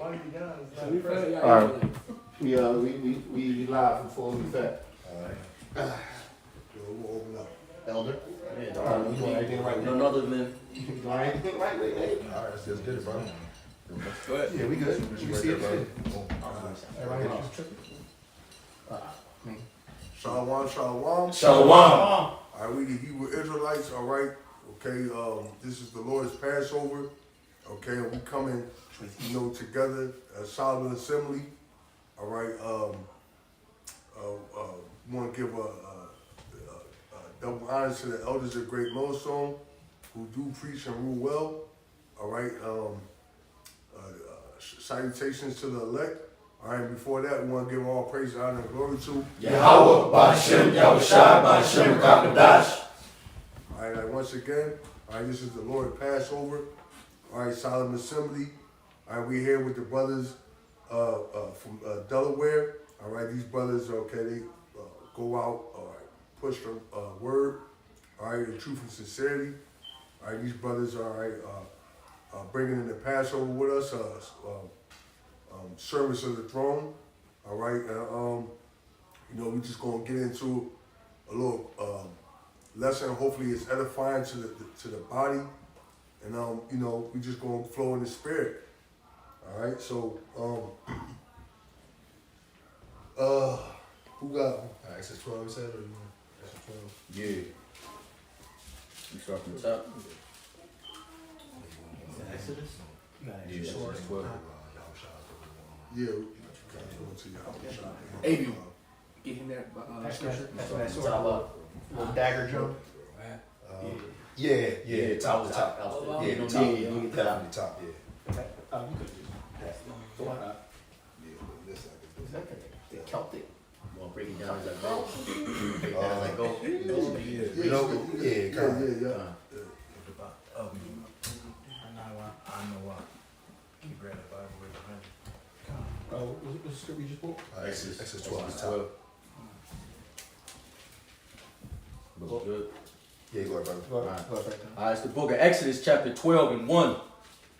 All right. We live from full effect. All right. We'll open up. Elder. Yeah, All right, we doing everything right. none other than. You doing everything right, baby. All right, let's just get it, bro. Go ahead. Yeah, we good. You see it, bro. Everybody Shalom, shalom. Shalom. All right, we the Hebrew Israelites, all right. Okay, this is the Lord's Passover. Okay, and we coming, together as solemn assembly. All right. We want to give a double honor to the elders of Great Millstone who do preach and rule well. All right. Salutations to the elect. All right. Before that, we want to give all praise, honor, and glory to Yahweh, Bashem, Yahushai, Bashem, Kakadash. All right, once again, all right, this is the Lord Passover. All right, solemn assembly. All right, we here with the brothers from Delaware. All right, these brothers, okay, they go out, all right, push the word, all right, in truth and sincerity. All right, these brothers, all right, bringing in the Passover with us, service of the throne. All right, we just gonna get into a little lesson. Hopefully, it's edifying to the body, and we just gonna flow in the spirit. All right, so who got Exodus 12? You said, or you want Exodus 12? Yeah. You start from the top. Exodus? Yeah, Exodus 12. Yeah. Abe, get him that scripture. Top up. Little dagger jump. Yeah. Top of the top. Yeah, No the top. T, you get that on the top. Yeah. Oh, you could just pass it. Go ahead. The Celtic. You want to break it down as I go? Break it down as I go. Yeah. I know why. Can you grab the Bible right behind you? Oh, what's the script you just pulled? Exodus 12. Looks good. Yeah, go ahead, brother. Go ahead. All right, it's the book of Exodus, chapter 12 and 1.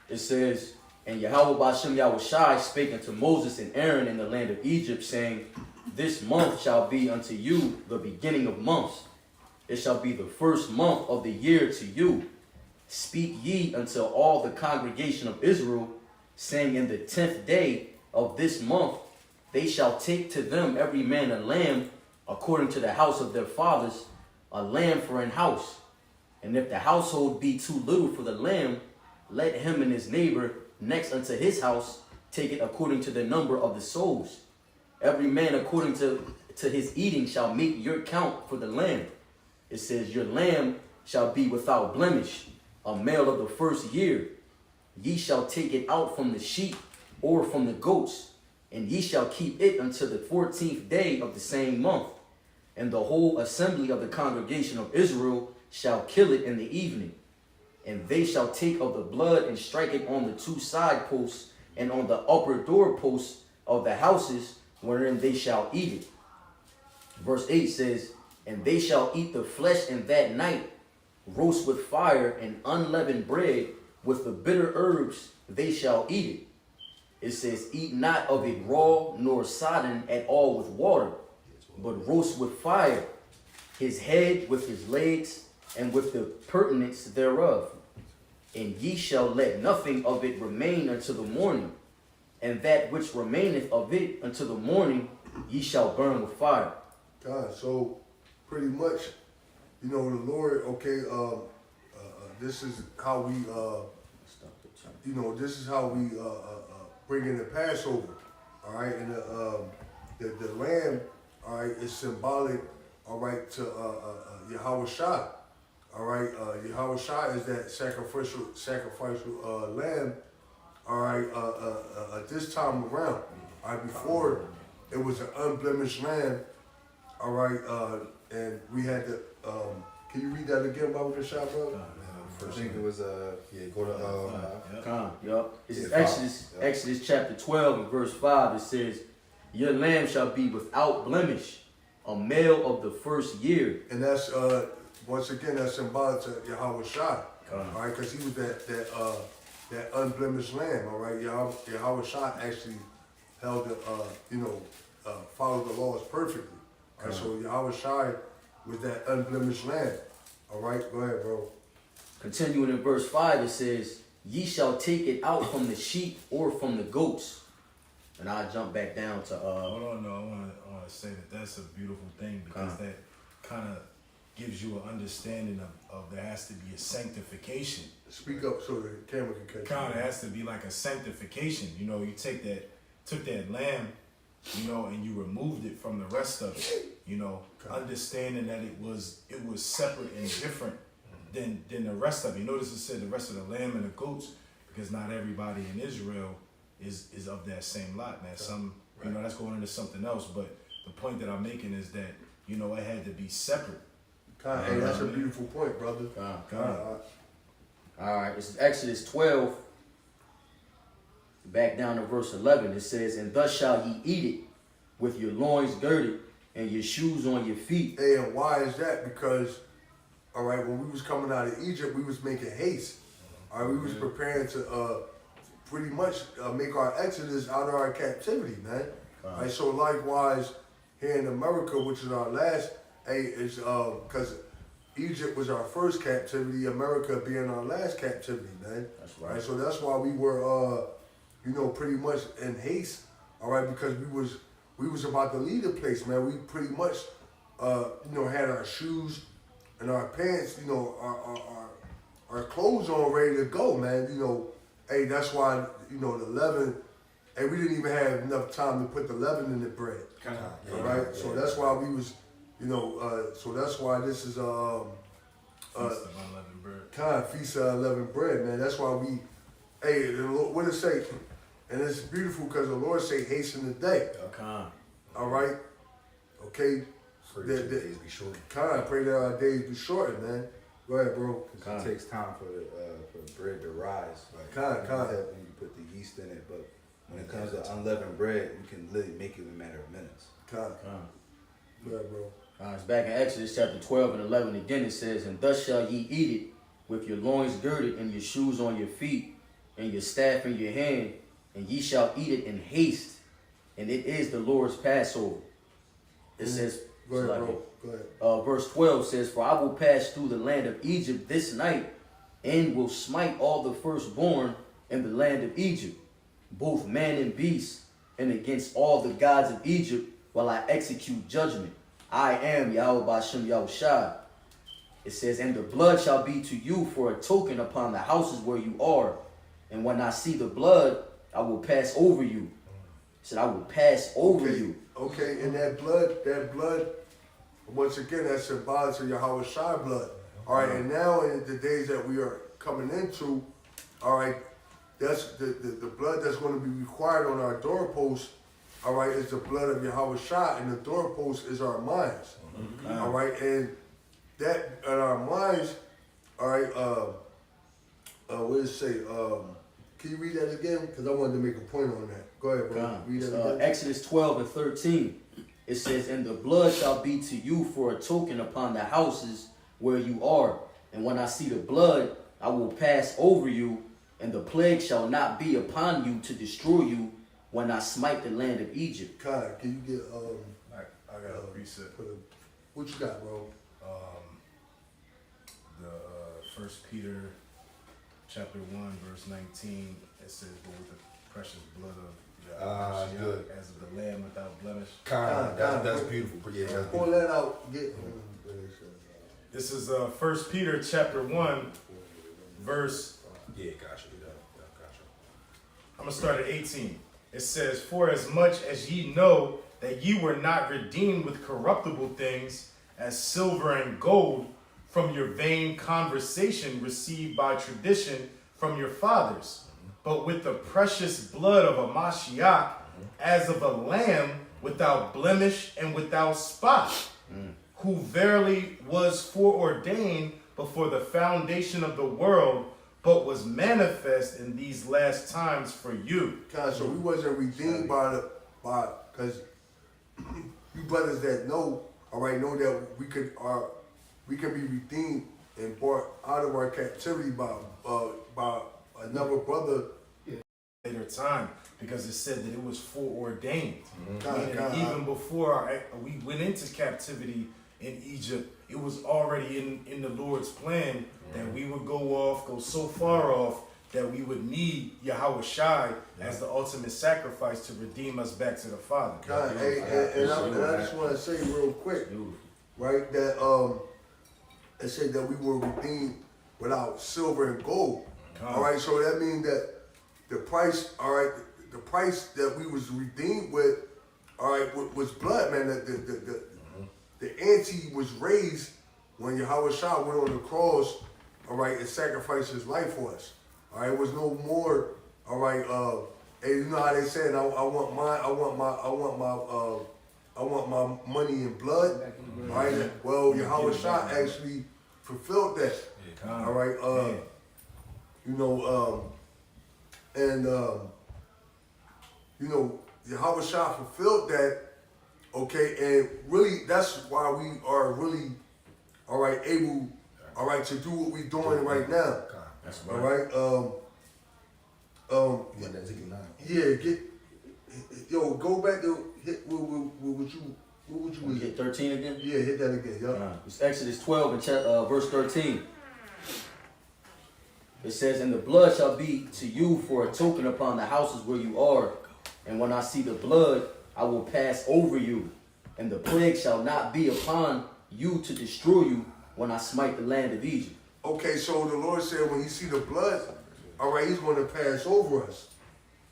It says, "And Yahweh Bashem Yahushai spake unto Moses and Aaron in the land of Egypt, saying, This month shall be unto you the beginning of months. It shall be the first month of the year to you. Speak ye unto all the congregation of Israel, saying, In the 10th day of this month they shall take to them every man a lamb according to the house of their fathers, a lamb for an house. And if the household be too little for the lamb, let him and his neighbor next unto his house take it according to the number of the souls. Every man according to his eating shall make your count for the lamb. It says, Your lamb shall be without blemish, a male of the first year. Ye shall take it out from the sheep or from the goats, and ye shall keep it until the 14th day of the same month. And the whole assembly of the congregation of Israel shall kill it in the evening. And they shall take of the blood and strike it on the two side posts and on the upper door posts of the houses wherein they shall eat it." Verse 8 says, "And they shall eat the flesh in that night, roast with fire and unleavened bread, with the bitter herbs they shall eat it." It says, "Eat not of it raw, nor sodden at all with water, but roast with fire, his head with his legs, and with the purtenance thereof. And ye shall let nothing of it remain until the morning, and that which remaineth of it until the morning ye shall burn with fire." God, so pretty much, the Lord, okay, this is how we, this is how we bring in the Passover, all right, and the lamb, all right, is symbolic, all right, to Yahweh Shai, all right, Yahweh Shai is that sacrificial lamb, all right, at this time around, all right, before it was an unblemished lamb, all right, and we had to, can you read that again, Bible Shai, bro? I think it was go to This is Exodus chapter 12 and verse 5. It says, "Your lamb shall be without blemish, a male of the first year." And that's once again that's symbolic to Yahweh Shai, all right, because he was that unblemished lamb, all right? Yahweh Shah actually held the, followed the laws perfectly. All right, so Yahweh Shai was that unblemished lamb. All right, go ahead, bro. Continuing in verse 5, it says, ye shall take it out from the sheep or from the goats. And I jump back down to Hold on, no, I want to say that that's a beautiful thing because that kind of gives you an understanding of there has to be a sanctification. Speak up so the camera can catch Kind of has to be like a sanctification. You know, you took that lamb, you know, and you removed it from the rest of it. You know, understanding that it was separate and different than the rest of it. You notice it said the rest of the lamb and the goats because not everybody in Israel is of that same lot, man. Some, you know, that's going into something else. But the point that I'm making is that, you know, it had to be separate. Hey, that's a beautiful point, brother. all right, this is Exodus 12. Back down to verse 11. It says, and thus shall ye eat it with your loins girded and your shoes on your feet. Hey, and why is that? Because, all right, when we was coming out of Egypt, we was making haste. All right, we was preparing to pretty much make our exodus out of our captivity, man. All right, so likewise, here in America, which is our last, is because Egypt was our first captivity, America being our last captivity, man. That's All right. right, so that's why we were, pretty much in haste. All right, because we was about to leave the place, man. We pretty much, had our shoes and our pants, our clothes on, ready to go, man. Hey, that's why, the leaven. Hey, we didn't even have enough time to put the leaven in the bread. All right, so that's why we was, so that's why this is Feast of unleavened bread. Feast of Unleavened Bread, man. That's why we, hey, the Lord, what it say? And it's beautiful because the Lord say, hasten the day. All right? Okay? Pray that your days be shortened. Pray that our days be shortened, man. Go ahead, bro. Because it takes time for the bread to rise. Like, Con. when you put the yeast in it, but when it comes to unleavened bread, you can literally make it in a matter of minutes. Go ahead, bro. It's back in Exodus chapter 12 and 11 again. It says, and thus shall ye eat it with your loins girded and your shoes on your feet and your staff in your hand, and ye shall eat it in haste, and it is the Lord's Passover. It says, Go ahead, bro. Go ahead. Verse 12 says, for I will pass through the land of Egypt this night, and will smite all the firstborn in the land of Egypt, both man and beast, and against all the gods of Egypt, while I execute judgment. I am Yahweh Bashem Yahushua. It says, and the blood shall be to you for a token upon the houses where you are. And when I see the blood, I will pass over you. It said, I will pass over you. Okay, and that blood, once again, that's symbolic to Yahweh Shai blood. All right, and now in the days that we are coming into, all right, that's the blood that's going to be required on our doorposts. All right, is the blood of Yahweh Shai, and the doorpost is our minds. All right, and that in our minds, all right. What does it say? Can you read that again? Because I wanted to make a point on that. Go ahead, bro. Read that again. Exodus 12 and 13. It says, and the blood shall be to you for a token upon the houses where you are. And when I see the blood, I will pass over you, and the plague shall not be upon you to destroy you when I smite the land of Egypt. Kai, can you get I got a precept. What you got, bro? The 1 Peter chapter 1 verse 19. It says, but with the precious blood of Yahweh good. as of the lamb without blemish. That's beautiful. Yeah, that's Pull beautiful. that out. This is 1 Peter chapter 1 verse. Yeah, gotcha. I'm gonna start at 18. It says, for as much as ye know that ye were not redeemed with corruptible things as silver and gold from your vain conversation received by tradition from your fathers, but with the precious blood of a Mashiach, as of a lamb without blemish and without spot, who verily was foreordained before the foundation of the world, but was manifest in these last times for you. Kai, so we wasn't redeemed because you brothers that know, all right, know that we can be redeemed and brought out of our captivity by another brother. later time, because it said that it was foreordained. God. Even before we went into captivity in Egypt, it was already in the Lord's plan that we would go so far off that we would need Yahweh Shai as the ultimate sacrifice to redeem us back to the Father. God, and I just want to say real quick, right, that it said that we were redeemed without silver and gold. All right, so that means that the price, all right, the price that we was redeemed with, all right, was blood, man. The ante was raised when Yahweh Shah went on the cross, all right, and sacrificed his life for us. All right, it was no more, all right. And you know how they said, I want my money in blood. All right. Well, Yahweh Shah actually fulfilled that. All right. You know. And, you know, Yahweh Shah fulfilled that, okay, and really that's why we are really, all right, able, all right, to do what we're doing right now. That's all right. Yeah, yo, go back to hit what would you Hit 13 again? Yeah, hit that again, yo. It's Exodus 12 and verse 13. It says, and the blood shall be to you for a token upon the houses where you are. And when I see the blood, I will pass over you. And the plague shall not be upon you to destroy you when I smite the land of Egypt. Okay, so the Lord said when he see the blood, all right, he's going to pass over us.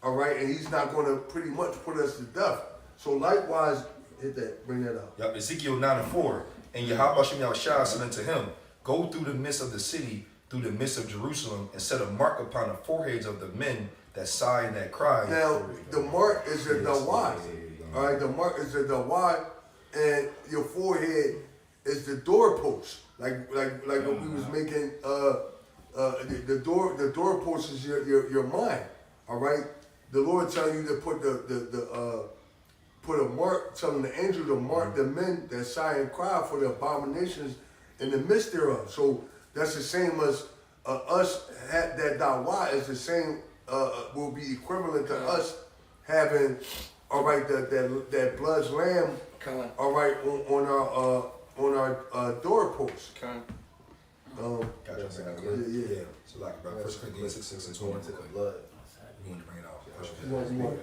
All right, and he's not going to pretty much put us to death. So likewise, hit that, bring that up. Yep, Ezekiel 9:4. And Yahweh Shem Yahushua said unto him, go through the midst of the city, through the midst of Jerusalem, and set a mark upon the foreheads of the men that sigh and that cry. Now, the mark is a dawai. All right, the mark is a dawai, and your forehead is the doorpost. Like when we was making the doorpost is your mind. All right, the Lord telling you to put put a mark, telling the angel to mark the men that sigh and cry for the abominations in the midst thereof. So that's the same as us that dawah is the same. Will be equivalent to us having, all right, that blood's lamb, all right, on our doorpost. Gotcha. Yeah. So like, bro, 1 Corinthians 6 and 20. Going to the blood. You want to bring it out? You want.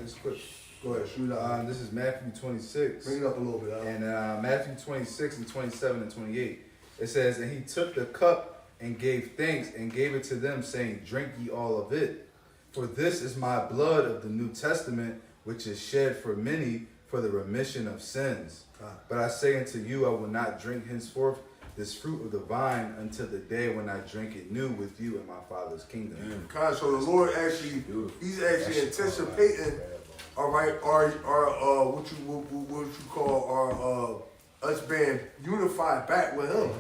It's quick. Go ahead, shoot out. This is Matthew 26. Bring it up a little bit. And Matthew 26 and 27 and 28. It says, and he took the cup and gave thanks and gave it to them, saying, drink ye all of it. For this is my blood of the New Testament, which is shed for many for the remission of sins. But I say unto you, I will not drink henceforth this fruit of the vine until the day when I drink it new with you in my Father's kingdom. God, so the Lord actually, he's actually anticipating, all right, our what you call our us being unified back with him.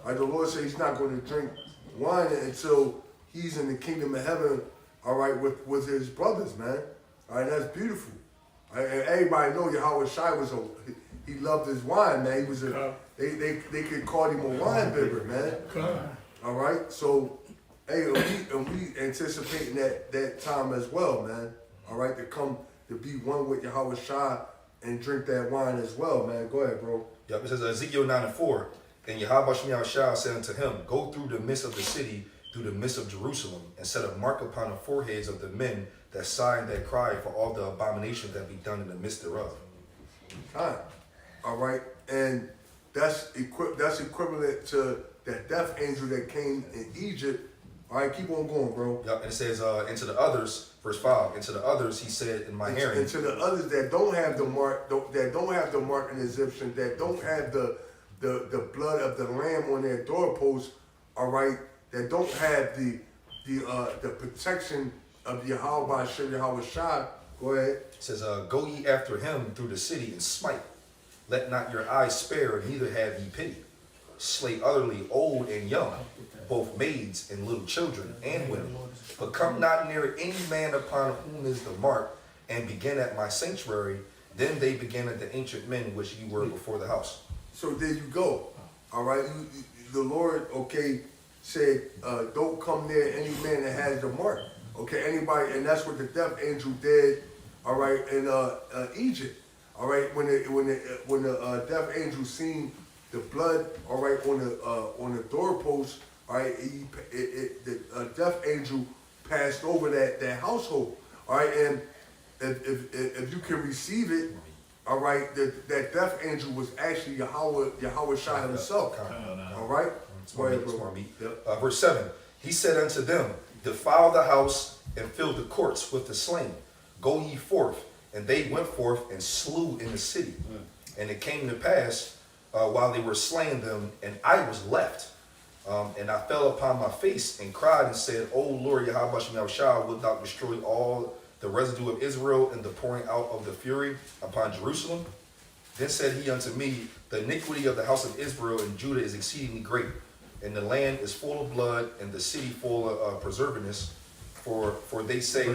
Right, the Lord said he's not going to drink wine until he's in the kingdom of heaven, all right, with his brothers, man. All right, that's beautiful. All right, and everybody know Yahweh Shai he loved his wine, man. He was they could call him a wine bibber, man. All right, so hey, and we anticipating that time as well, man. All right, to come to be one with Yahweh Shai and drink that wine as well, man. Go ahead, bro. Yep, it says Ezekiel 9:4. And Yahweh Shem Yahushua said unto him, go through the midst of the city, through the midst of Jerusalem, and set a mark upon the foreheads of the men that sigh and that cry for all the abominations that be done in the midst thereof. All right, and that's equivalent to that death angel that came in Egypt. All right, keep on going, bro. Yep, and it says, and to the others, verse 5, and to the others he said in my hearing. And to the others that don't have the mark, that don't have the mark in Egyptian, that don't have the blood of the lamb on their doorposts, all right, that don't have the protection of Yahweh Shai. Go ahead. It says, go ye after him through the city and smite. Let not your eyes spare, neither have ye pity. Slay utterly old and young, both maids and little children and women. But come not near any man upon whom is the mark, and begin at my sanctuary. Then they began at the ancient men which you were before the house. So there you go. All right, the Lord, okay, said, don't come near any man that has the mark. Okay, anybody, and that's what the death angel did, all right, in Egypt. All right, when the death angel seen the blood, all right, on the doorpost, all right, the death angel passed over that household. All right, and if you can receive it, all right, that death angel was actually Yahweh Shai himself. All right? Verse 7, he said unto them, defile the house and fill the courts with the slain. Go ye forth. And they went forth and slew in the city. And it came to pass, while they were slaying them, and I was left. And I fell upon my face and cried and said, O Lord Yahweh Shem Yahushua, wilt thou destroy all the residue of Israel and the pouring out of the fury upon Jerusalem? Then said he unto me, the iniquity of the house of Israel and Judah is exceedingly great, and the land is full of blood, and the city full of preservedness. For they say,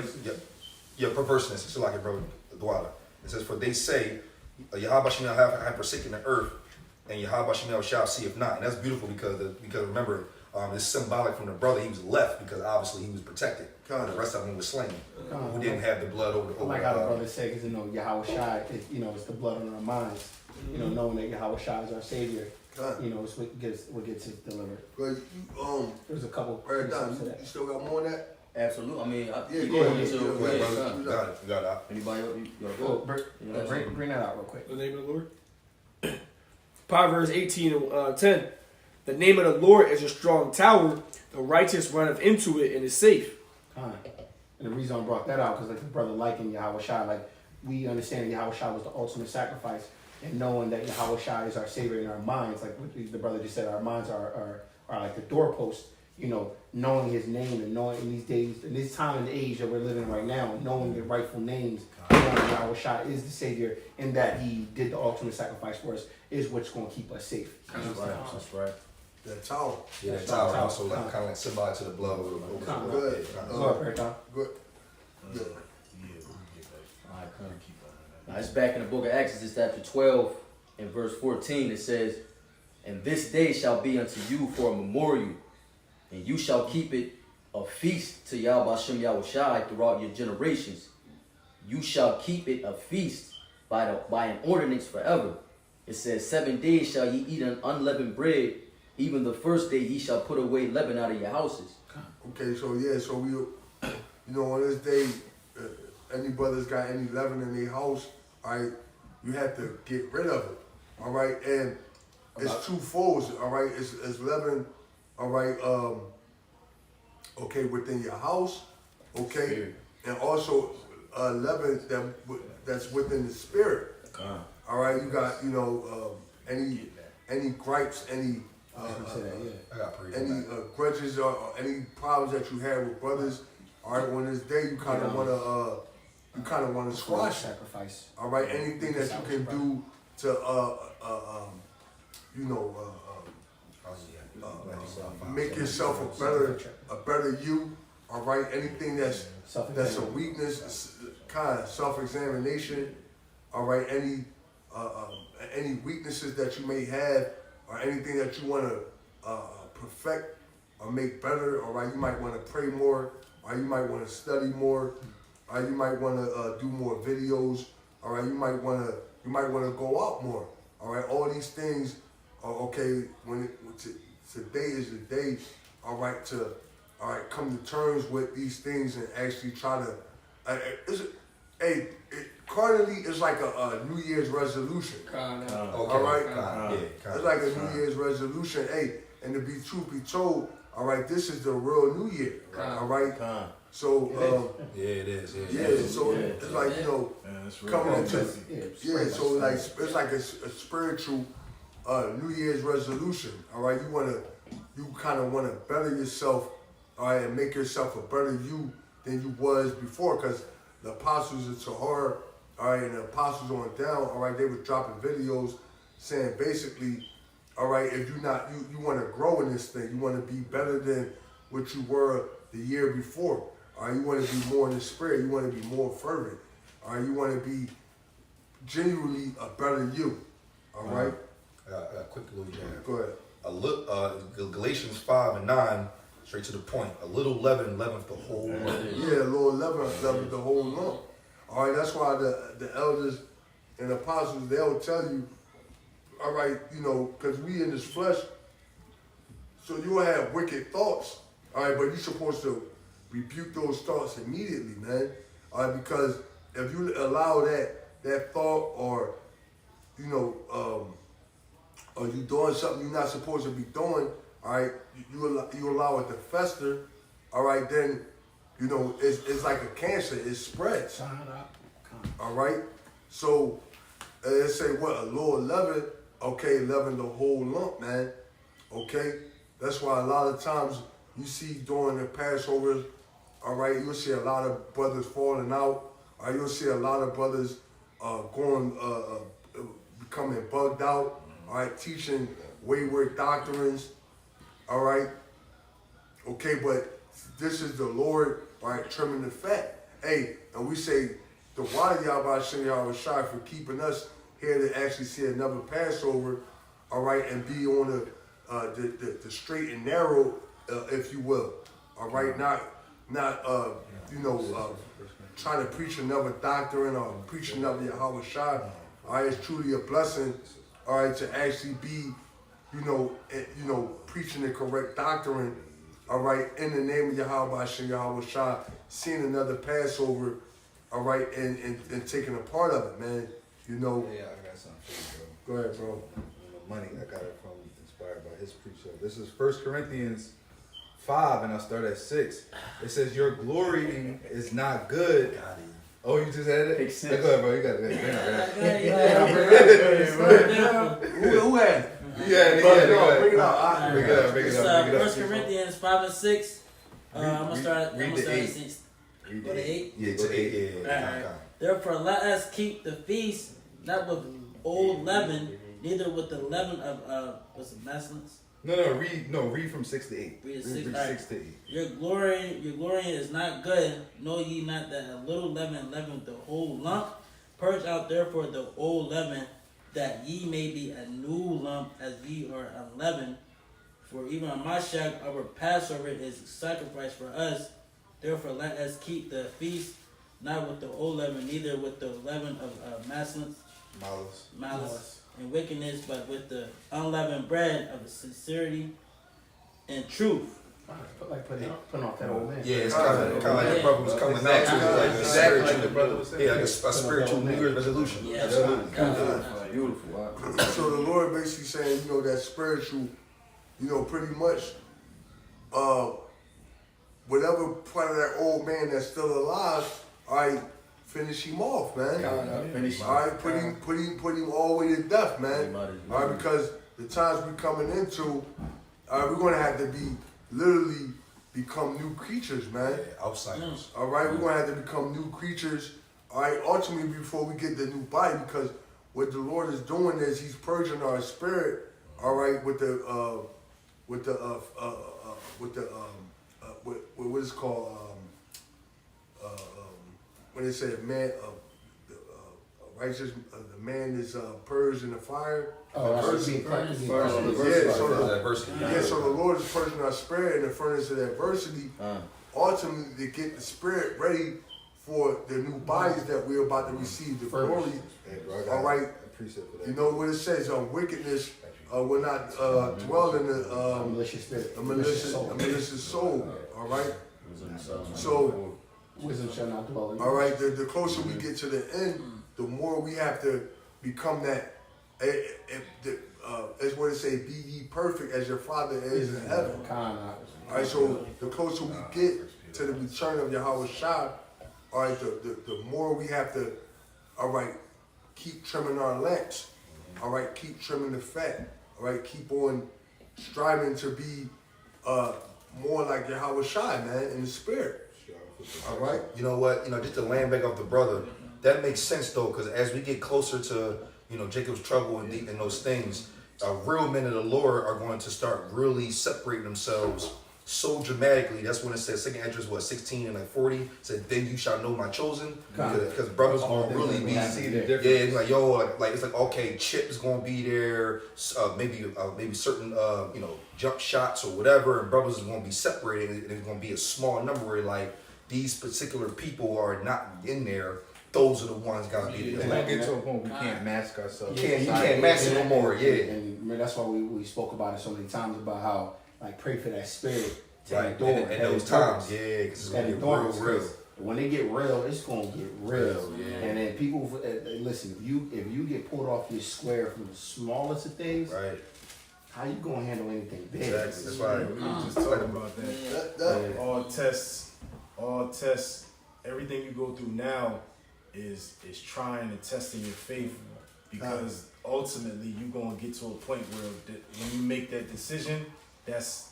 perverseness. It's like it, brother. It says, for they say, Yahweh Shem Yahushua have forsaken the earth, and Yahweh Shem Yahushua seeth not. And that's beautiful because remember, it's symbolic from the brother. He was left because obviously he was protected. The rest of them was slain. Who didn't have the blood over. I like how the brother said, because Yahweh Shai, it's the blood on our minds. Knowing that Yahweh Shai is our savior. It's what gets us delivered. But There's a couple. right down. You still got more on that? Absolutely. I mean, Go ahead, You got it. Anybody else? You got Oh, bring that out real quick. The name of the Lord. Proverbs 18:10. The name of the Lord is a strong tower. The righteous runneth into it and is safe. And the reason I brought that out, because like the brother liking Yahweh Shai, like we understand Yahweh Shai was the ultimate sacrifice, and knowing that Yahweh Shai is our savior in our minds, like the brother just said, our minds are like the doorpost. Knowing his name and knowing in these days, in this time and age that we're living right now, knowing the rightful names, knowing Yahweh Shai is the savior, and that he did the ultimate sacrifice for us, is what's going to keep us safe. That's right. That tower. Yeah, that tower also kind of like symbolic to the blood over the Good. Go ahead, Paragon. Good. Good. Now it's back in the book of Exodus, chapter 12, and verse 14. It says, and this day shall be unto you for a memorial, and you shall keep it a feast to Yahweh Shem Yahushai throughout your generations. You shall keep it a feast by an ordinance forever. It says, 7 days shall ye eat an unleavened bread. Even the first day ye shall put away leaven out of your houses. Okay, so we, on this day, any brothers got any leaven in their house, all right, you have to get rid of it, all right, and it's twofold, all right, it's leaven, all right, okay, within your house, okay, and also leaven that's within the spirit, all right, you got, any gripes, any grudges or any problems that you had with brothers, all right, on this day you kind of want to squash sacrifice. All right, anything that you can do to make yourself a better you. All right, anything that's a weakness, kind of self-examination. All right, any weaknesses that you may have, or anything that you want to perfect or make better. All right, you might want to pray more, or you might want to study more, or you might want to do more videos. All right, you might want to go out more. All right, all these things are okay. Today is the day. All right, come to terms with these things and actually try to. Carnally, it's like a New Year's resolution. All right, it's like a New Year's resolution. Hey, and to be truth be told, all right, this is the real New Year. All right, so it is. So it's like coming into so like it's like a spiritual New Year's resolution. All right, you kind of want to better yourself, all right, and make yourself a better you than you was before, because the apostles of Tahar, all right, and the apostles on down, all right, they were dropping videos saying basically, all right, if you want to grow in this thing, you want to be better than what you were the year before. All right, you want to be more in the spirit, you want to be more fervent. All right, you want to be genuinely a better you. All right. I got a quick little jab. Go ahead. A Galatians 5 and 9, straight to the point. A little leaven leaveneth the whole lump. Yeah, Lord leaven the whole lump. All right, that's why the elders and apostles, they'll tell you, all right, because we in this flesh, so you'll have wicked thoughts, all right, but you're supposed to rebuke those thoughts immediately, man. All right, because if you allow that thought or you doing something you're not supposed to be doing, all right, you allow it to fester, all right, then, it's like a cancer, it spreads. All right? So, they say what? A little leaven, okay, leaven the whole lump, man. Okay? That's why a lot of times you see during the Passover, all right, you'll see a lot of brothers falling out. All right, you'll see a lot of brothers becoming bugged out. All right, teaching wayward doctrines. All right? Okay, but this is the Lord, all right, trimming the fat. Hey, and we say, the water Yahweh Shem Yahweh Shai for keeping us here to actually see another Passover, all right, and be on the straight and narrow, if you will, all right, not trying to preach another doctrine or preach another Yahweh Shai. All right, it's truly a blessing, all right, to actually be, preaching the correct doctrine, all right, in the name of Yahweh Shem Yahweh Shai, seeing another Passover. All right, and taking a part of it, man. Yeah, I got something for you, bro. Go ahead, bro. The money, I got it from inspired by his precept. This is 1 Corinthians 5, and I'll start at 6. It says, your glorying is not good. Oh, you just had it? Pick 6. Go ahead, bro. You got it. Who had it? Yeah, Bring it out. Bring it up, bring it up. 1 Corinthians 5 and 6. I'm going to start at 6. Go to 8? Yeah, to 8. Yeah. Alright. Therefore, let us keep the feast not with old leaven, neither with the leaven of what's it, Maslins? Read from 6 to 8. Read 6 to 8. Your glory is not good. Know ye not that a little leaven leaveneth the whole lump? Purge out therefore the old leaven, that ye may be a new lump, as ye are unleavened. For even a Mashiach, our Passover, is sacrificed for us. Therefore, let us keep the feast not with the old leaven, neither with the leaven of malice and wickedness, but with the unleavened bread of sincerity and truth. Putting off that old man. Yeah, it's kind of like the brother was coming back to it, like a spiritual, like a spiritual New Year's resolution. Yeah, Absolutely. Beautiful. So the Lord basically saying, that spiritual, pretty much, whatever part of that old man that's still alive, all right, finish him off, man. All right, put him all the way to death, man. All right, because the times we're coming into, we're gonna have to literally become new creatures, man. Yeah, outsiders. All right, we're gonna have to become new creatures. All right, ultimately before we get the new body, because what the Lord is doing is He's purging our spirit. All right, with what is called when they say a man righteous, the man is purged in the fire. Oh, that's being So the Lord is purging our spirit in the furnace of adversity, ultimately to get the spirit ready for the new bodies that we're about to receive, the glory. All right, you know what it says, wickedness will not dwell in the malicious spirit, a malicious soul. All right, so wisdom shall not dwell in you. all right, the closer we get to the end, the more we have to become that. It's what it say, be ye perfect as your Father is in heaven. All right, so the closer we get to the return of Yahweh Shai, all right, the more we have to, all right, keep trimming our lamps, all right, keep trimming the fat, all right, keep on striving to be more like Yahweh Shai, man, in the spirit. All right? You know what? Just to land back off the brother, that makes sense though, because as we get closer to, Jacob's trouble and those things, real men of the Lord are going to start really separating themselves so dramatically. That's when it says second Esdras 16 and 40 said, "Then you shall know my chosen," because brothers gonna really be. I see the difference. Yeah, it's like like it's like okay, Chip is gonna be there. Maybe certain jump shots or whatever, and brothers is gonna be separated. And it's gonna be a small number where like these particular people are not in there. Those are the ones gotta be We're there. gonna get to a point we can't mask ourselves. You can't mask it no more. Yeah, And that's why we spoke about it so many times about how like pray for that spirit to right. endure. And those times, yeah, because it's gonna That get real, endurance, real. 'cause when they get real, it's gonna get real. Yeah. And then people listen. If you get pulled off your square from the smallest of things, Right. how you gonna handle anything big? Exactly. That's why. We were just talking about that. All tests, everything you go through now is trying and testing your faith, because ultimately you're gonna get to a point where when you make that decision, that's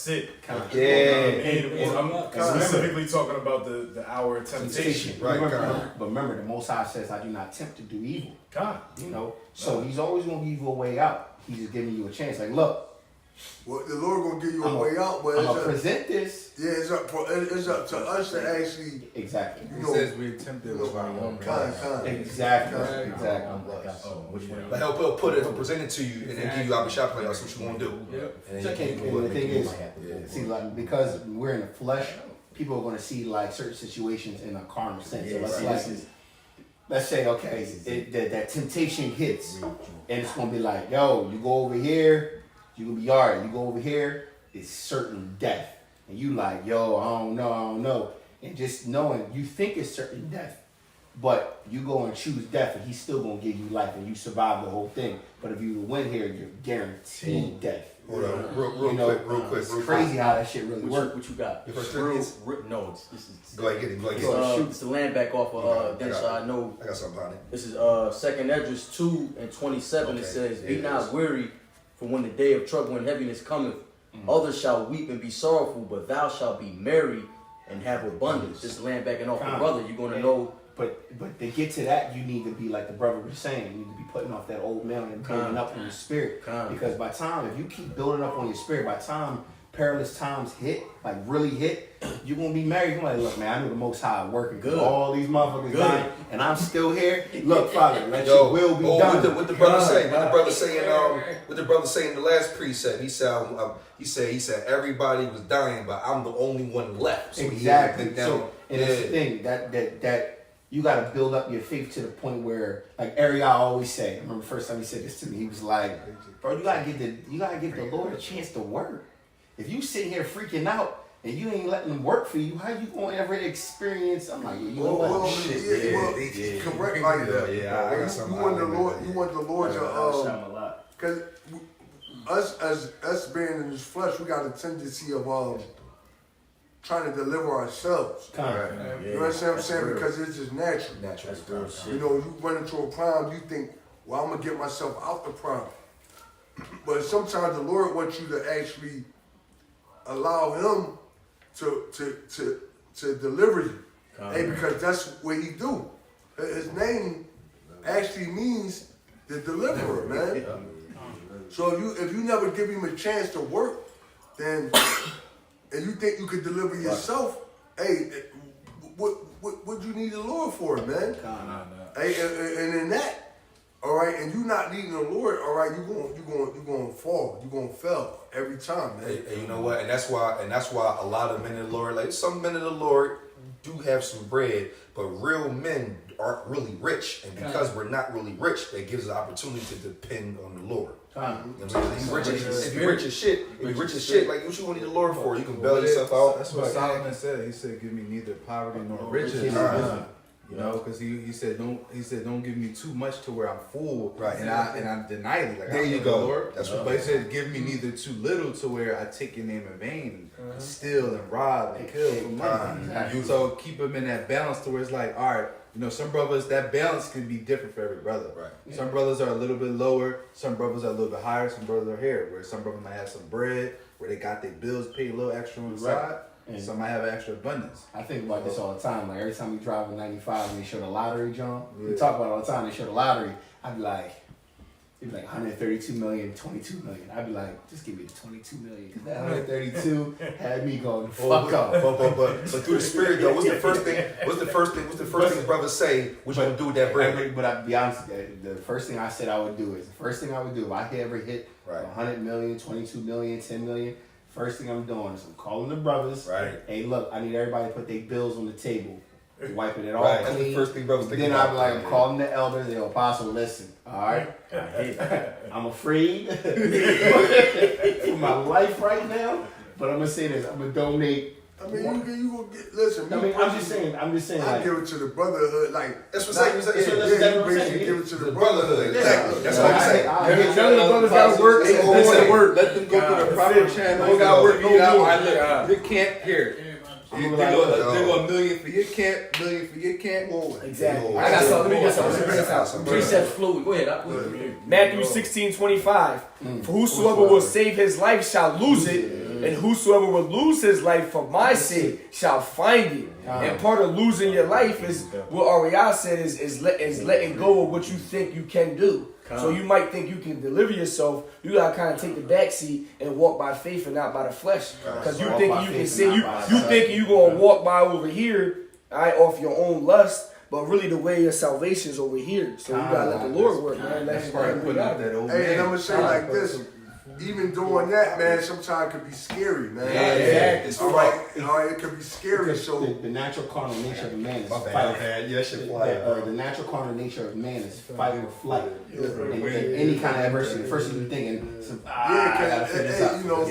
it. Yeah. I'm specifically talking about the hour of temptation. Right, But remember, the Most High says, "I do not tempt to do evil." God. You know, so He's always gonna give you a way out. He's just giving you a chance. Like, look, Well, the Lord gonna give you a way out, but I'm gonna present this. it's up to us to actually, Exactly. He says we're tempted with our own kind. Exactly. Like he'll put it, he'll present it to you, and then give you out shop. Like that's what you want to do. And then And the thing is, see, like, because we're in the flesh, people are gonna see like certain situations in a carnal sense. So let's say, okay, that temptation hits, and it's gonna be like, yo, you go over here, you gonna be alright. You go over here, it's certain death, and you like, yo, I don't know, and just knowing you think it's certain death, but you go and choose death, and He's still gonna give you life, and you survive the whole thing. But if you win here, you're guaranteed death. Hold on, real quick. It's crazy how that shit really works. What you got? Your first Corinthians? No, this is. Go ahead, get it. It's the land back off of then shall I know. I got something on it. This is second Esdras 2:27. It says, "Be Yeah, not weary, for when the day of trouble and heaviness cometh, others shall weep and be sorrowful, but thou shalt be merry and have abundance." This land backing off the brother. You're gonna know. But to get to that, you need to be like the brother was saying. You need to be putting off that old man and building up on your spirit. Because by time, if you keep building up on your spirit, by time perilous times hit, like really hit, you're gonna be married. You're gonna be like, look, man, I know the Most High working. Good. All these motherfuckers dying, and I'm still here. Look, Father, let your will be done. What the brother say? What the brother say in the last precept? He said everybody was dying, but I'm the only one left. So Exactly. So, and that's the thing that you got to build up your faith to the point where, like Ariel always say. I remember the first time he said this to me. He was like, "Bro, you gotta give the Lord a chance to work. If you sitting here freaking out and you ain't letting Him work for you, how you gonna ever experience?" I'm like, you know what? Correct like that. Yeah, I got something. You want the Lord to because us being in this flesh, we got a tendency of trying to deliver ourselves. You know what I'm saying? Because it's just natural. You know, you run into a problem, you think, well, I'm gonna get myself out the problem. But sometimes the Lord wants you to actually allow Him to deliver you. Because that's what He do. His name actually means the deliverer, man. So if you never give Him a chance to work, then and you think you could deliver yourself, hey, what you need the Lord for, man? Hey, and in that, all right, and you not needing the Lord, all right, you going to fall, you going to fail every time, man. Hey, you know what? And that's why a lot of men of the Lord, like some men of the Lord, do have some bread, but real men aren't really rich, and because we're not really rich, that gives us the opportunity to depend on the Lord. You know what I'm saying? If you're rich as shit, like what you need the Lord for? You can bail yourself out. That's what Solomon said. He said, "Give me neither poverty nor riches." You know, because he said, "Don't give me too much to where I'm full." Right. And I deny it. Like, there you go. Lord. That's what. But he said, "Give me neither too little to where I take your name in vain, and steal and rob and kill for money." So keep them in that balance to where it's like, all right. You know, some brothers, that balance can be different for every brother. Right. Some brothers are a little bit lower. Some brothers are a little bit higher. Some brothers are here. Where some brothers might have some bread, where they got their bills paid a little extra on the side. And some might have extra abundance. I think about this all the time. Like every time we drive a 95 and they show the lottery, John, we talk about it all the time. They show the lottery. I be like, it'd be like 132 million, 22 million. I'd be like, just give me the 22 million, because that 132 had me going fuck up. But through the spirit though, what's the first thing brothers say? What you gonna do with that bread? But I'll be honest, the first thing I said I would do is, if I ever hit Right. 100 million, 22 million, 10 million, first thing I'm doing is I'm calling the brothers. Right. Hey, look, I need everybody to put their bills on the table, wiping it all Right. That's clean. the first thing brothers think Then about. I'm like, I'm calling the elders. They apostle, listen, all right. I'm afraid for my life right now, but I'm gonna say this: I'm gonna donate. I mean, you gonna get, listen, I mean, I'm just saying. I Like, give it to the brotherhood, like, That's what not- I'm saying. yeah, that's you what I'm basically saying. give it to the The brotherhood. brotherhood, exactly. That's Yeah. what I'm saying. None of the brothers gotta work. They Listen, going to work. Let them go through the proper channel. Don't gotta work no more. You can't here. They go a million for your camp, million for your camp. Exactly. I got something. Let me get Hold on. something. Let me bring this out. Precepts fluid. Go ahead. Matthew 16:25. For whosoever will save his life shall lose it, and whosoever will lose his life for my sake shall find it. And part of losing your life is what Ariel said is letting go of what you think you can do. So you might think you can deliver yourself. You gotta kind of take the back seat and walk by faith and not by the flesh. Because you Walk think by you can faith say and you not by the think you gonna walk by over here, all right, off your own lust. But really, the way of salvation is over here. So you gotta let the Lord work, man. That's Let part him of putting out that old Hey, and I'm man. gonna say like this, even doing that, man, sometimes could be scary, man. It's All right, it could be scary. because So the natural carnal nature of man is My bad, fight. man. Yeah, shit The natural carnal nature of man is fight or flight. And any kind of adversity, the first thing you're thinking, I gotta figure this out. you know,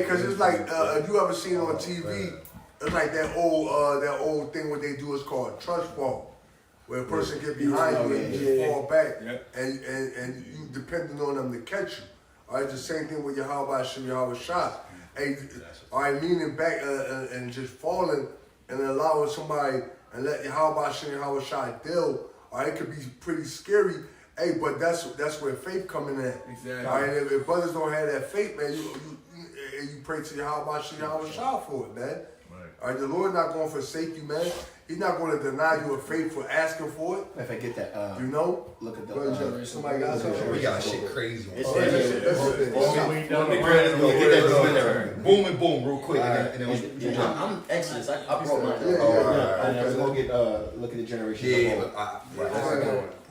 cause it's like if you ever seen on TV, it's like that old thing what they do is called trust fall. Where a person get behind you and you just fall back, and you depending on them to catch you. All right, the same thing with Yahweh Hashem, Yahweh Shah. Hey, all right, leaning back and just falling and allowing somebody and let Yahweh Hashem, Yahweh Shah deal. All right, it could be pretty scary. Hey, but that's where faith coming in. Exactly. All right, if brothers don't have that faith, man, you pray to Yahweh Hashem, Yahweh Shah for it, man. All right, the Lord not going to forsake you, man. He's not going to deny you a faith for asking for it. If I get that, You know? look at the. Somebody got something? We got shit crazy. Boom and boom, real quick, and then I'm Exodus. I brought mine. We're gonna get look at the generation. yeah.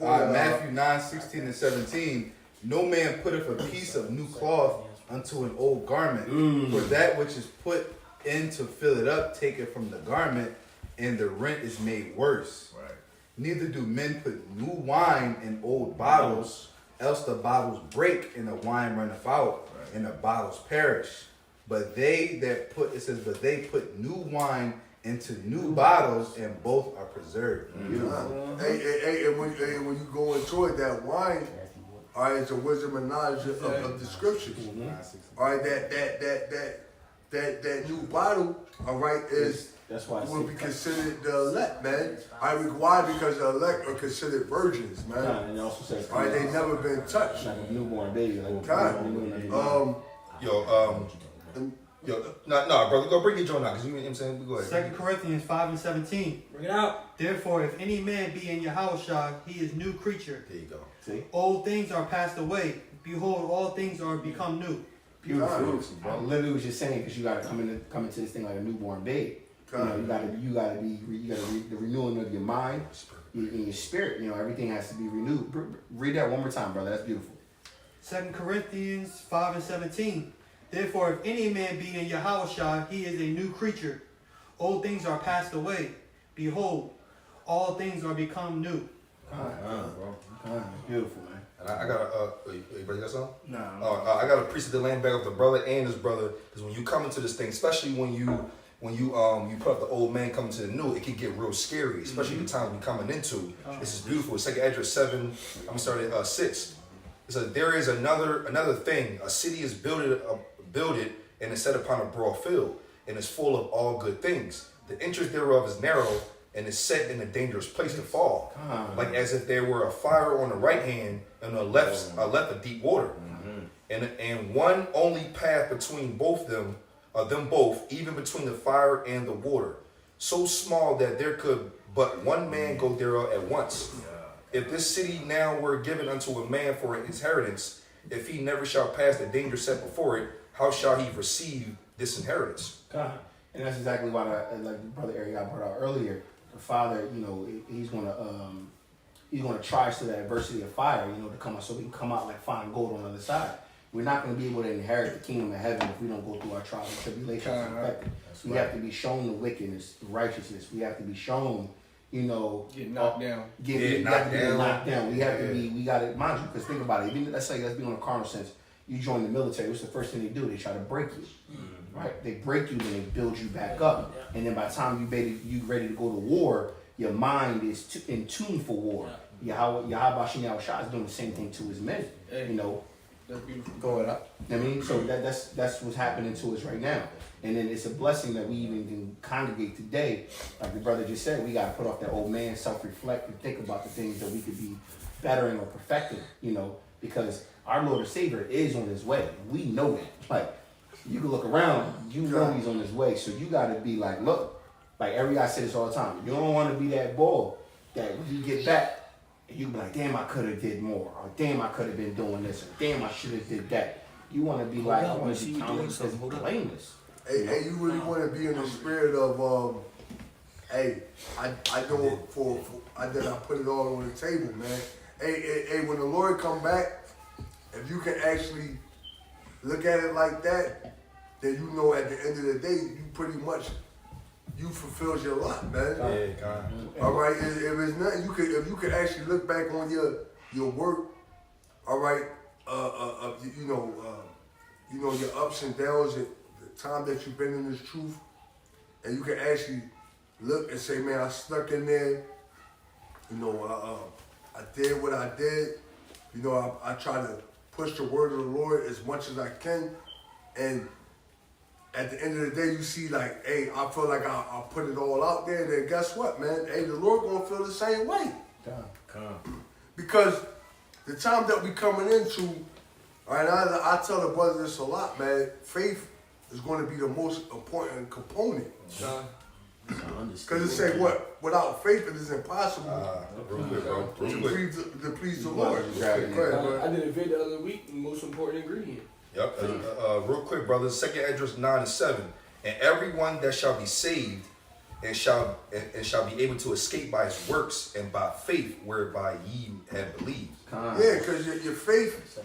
All right, Matthew 9:16 and 17. No man putteth a piece of new cloth unto an old garment, for that which is put in to fill it up taketh from the garment, and the rent is made worse. Right. Neither do men put new wine in old bottles, else the bottles break and the wine runneth out, and the bottles perish. But they put new wine into new bottles, and both are preserved. Hey, and when you go into it, that wine, all right, it's a wisdom and knowledge of the scriptures. All right, that new bottle, all right, That's why I will say be considered the elect, man. Why? Because the elect are considered virgins, man. and it also says All right, they never been touched. like a newborn baby. Like God. No, brother, go bring your joint out, because you know what I'm saying? Go ahead. 2 Corinthians 5 and 17. Bring it out. Therefore, if any man be in Yahushua, he is new creature. There you go. See, Old things are passed away. Behold, all things are become new. beautiful. I literally was just saying because you got to come into this thing like a newborn baby. You gotta be the renewing of your mind, in your spirit. You know, everything has to be renewed. Read that one more time, brother. That's beautiful. 2 Corinthians 5 and 17. Therefore, if any man be in Yahushua, he is a new creature. Old things are passed away. Behold, all things are become new. Beautiful, man. And I got you got something? No. I got a priest of the land back of the brother and his brother, because when you come into this thing, especially when you put up the old man coming to the new, it can get real scary, especially the time we're coming into. This is beautiful. Second Esdras 7. I'm gonna start at 6. It says, there is another thing. A city is builded and is set upon a broad field, and is full of all good things. The entrance thereof is narrow, and is set in a dangerous place to fall, like as if there were a fire on the right hand and on the left a deep water, and one only path between them both, even between the fire and the water, so small that there could but one man go thereof at once. if this city now were given unto a man for an inheritance, if he never shall pass the danger set before it, how shall he receive this inheritance? God. And that's exactly why, like Brother Eric I brought out earlier, the Father, he's gonna try us to the adversity of fire, to come out so we can come out like fine gold on the other side. We're not going to be able to inherit the kingdom of heaven if we don't go through our trials and tribulations. We have to be shown the wickedness, the righteousness. We have to be shown, Get knocked down. Get knocked down. We have to be. We got to mind you, because think about it. Even let's be on a carnal sense. You join the military. What's the first thing they do? They try to break you, right? They break you, then they build you back up, and then by the time you ready to go to war, your mind is in tune for war. Yahweh Shah is doing the same thing to his men. That's beautiful. Going up. I mean, so that's what's happening to us right now. And then it's a blessing that we even can congregate today. Like the brother just said, we got to put off that old man, self-reflect, and think about the things that we could be bettering or perfecting, because our Lord and Savior is on his way. We know that. Like, you can look around, you know he's on his way. So you got to be like, look, like every guy says this all the time. You don't want to be that bull that when you get back, and you be like, damn, I could have did more, or damn, I could have been doing this, or damn, I should have did that. You want to be like, I want to be counted as blameless. Hey, you really want to be in the spirit of, hey, I know I put it all on the table, man. Hey, when the Lord come back, if you can actually look at it like that, then you know at the end of the day, you pretty much you fulfilled your lot, man. Yeah, God. All right, if it's nothing, if you could actually look back on your work, all right, your ups and downs, the time that you've been in this truth, and you can actually look and say, man, I stuck in there. I did what I did. I try to push the word of the Lord as much as I can, and at the end of the day, you see like, hey, I feel like I put it all out there. Then guess what, man? Hey, the Lord gonna feel the same way. Because the time that we coming into, all right, I tell the brothers this a lot, man. Faith is going to be the most important component. Because it say what? Without faith, it is impossible to please the Lord. I did a video the other week. The most important ingredient. Yep. Real quick, brothers. 2nd Esdras 9 and 7. And everyone that shall be saved and shall be able to escape by his works and by faith whereby ye have believed. Yeah, because your faith.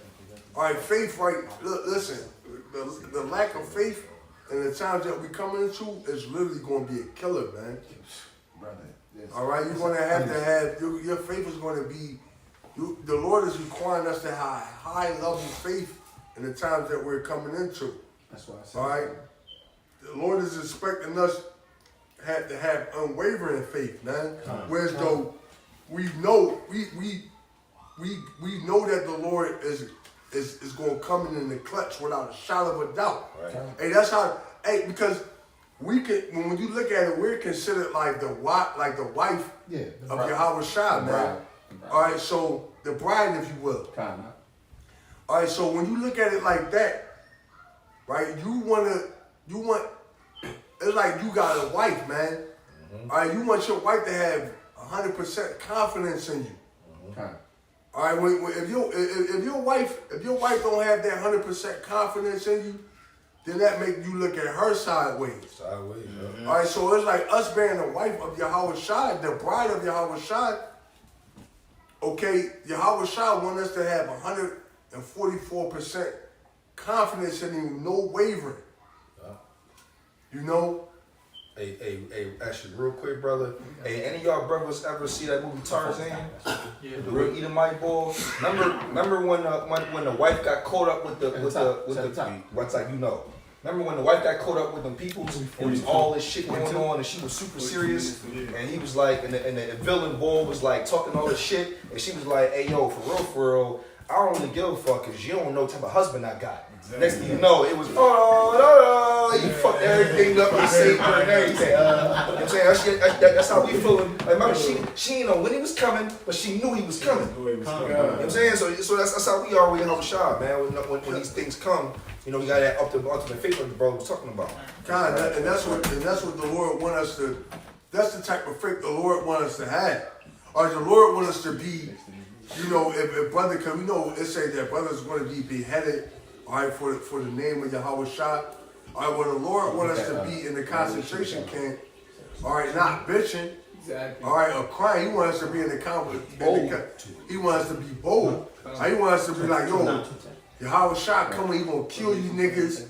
All right, faith. Right. Listen, the lack of faith and the times that we coming into is literally going to be a killer, man. Brother. All right, you're going to have your faith is going to be. The Lord is requiring us to have high level faith in the times that we're coming into. That's why I said. All right, the Lord is expecting us to have unwavering faith, man. Whereas though we know that the Lord is going to come in the clutch without a shadow of a doubt. Right. Hey, that's how. Hey, because we can when you look at it, we're considered like the wife of Yahweh Shai, man. All right, so the bride, if you will. All right, so when you look at it like that, right, you want, it's like you got a wife, man. All right, you want your wife to have 100% confidence in you. All right, if your wife don't have that 100% confidence in you, then that make you look at her sideways. All right, so it's like us being the wife of Yahweh Shai, the bride of Yahweh Shai. Okay, Yahweh Shai want us to have 144% confidence in him, no wavering. Hey, actually, real quick, brother. Hey, any of y'all brothers ever see that movie Tarzan? The real Edomite boy. Remember when the wife got caught up with the what's like, Remember when the wife got caught up with them people? It was all this shit going on, and she was super serious. And he was like, and the villain boy was like talking all this shit, and she was like, "Hey, yo, for real, I don't really give a fuck, cause you don't know what type of husband I got." Exactly. Next thing you know, it was you fucked everything up and saved her and everything. You know what I'm saying? That's how we feeling. Like, remember, she didn't know when he was coming, but she knew he was coming. You know what I'm saying? So that's how we are with Yahweh Shai, man. When these things come, we got that ultimate faith like the brother was talking about. God, and that's what the Lord want us to. That's the type of faith the Lord want us to have. All right, the Lord wants us to be, you know, if brother, because we know it says that brothers going to be beheaded, all right, for the name of Yahweh Shah. All right, well, the Lord wants us to be in the concentration camp, all right, not bitching, Exactly. all right, or crying. He wants us to be in the he wants us to be bold. He wants us to be like, yo, Yahweh Shah coming, he gonna kill you niggas.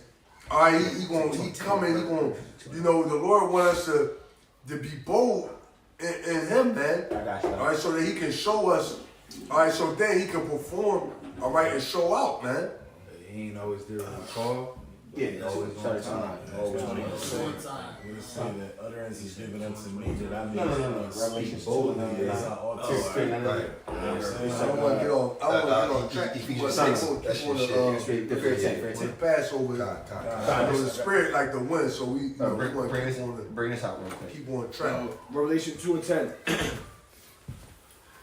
All right, he coming, he gonna, you know, the Lord wants us to be bold in him, man. I got you. All right, so that he can show us. All right, so then he can perform. All right, and show out, man. He ain't always there on the call. Yeah, Always on time. Always on time. We're just saying that utterance is given unto me that I may No. speak Revelation boldly 2, as I ought to. Right. You know what I'm saying? I don't want to get off. I don't want to get off track. Ephesians Keep on 6, that's your the fair ten. on the Passover. I know the spirit like the wind, so we want to Bring this out real quick. keep on track. Revelation 2:10.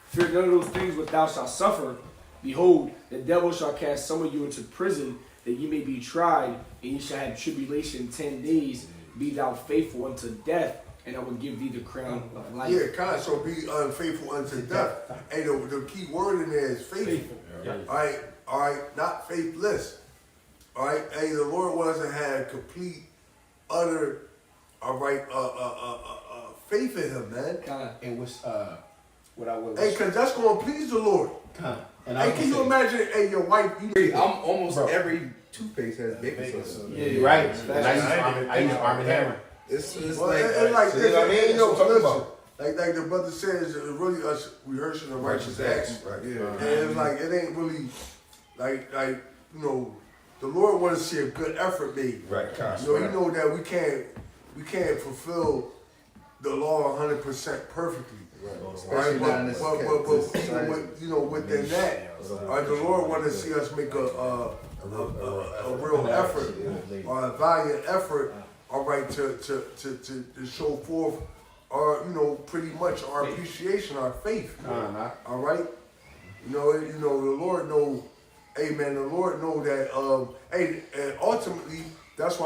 Fear none of those things which thou shalt suffer. Behold, the devil shall cast some of you into prison, that ye may be tried, and ye shall have tribulation 10 days. Be thou faithful unto death, and I will give thee the crown of life. Yeah, God, so be unfaithful unto death. Hey, the key word in there is faithful. All right, not faithless. All right, hey, the Lord wants to have complete, utter, all right, faith in Him, man. And what's what I would. Hey, cause that's gonna please the Lord. And Hey, can you imagine? Hey, your wife, I'm almost every toothpaste has baking soda. Yeah, you're right. And I use Arm and Hammer. It's well, like, it's like so this. you know what I mean? You know, That's what I'm listen, talking like the brother says, it's really us rehearsing the righteous acts. Right. yeah. And it's like it ain't really like you know, the Lord wants to see a good effort made. Right. You know that we can't fulfill the law 100% perfectly. Right, but even with, you know, within that, the Lord wants to see us make a real effort or a valiant effort, all right, to show forth our, you know, pretty much our appreciation, our faith, all right. You know, the Lord know, amen. The Lord know that, hey, and ultimately, that's why.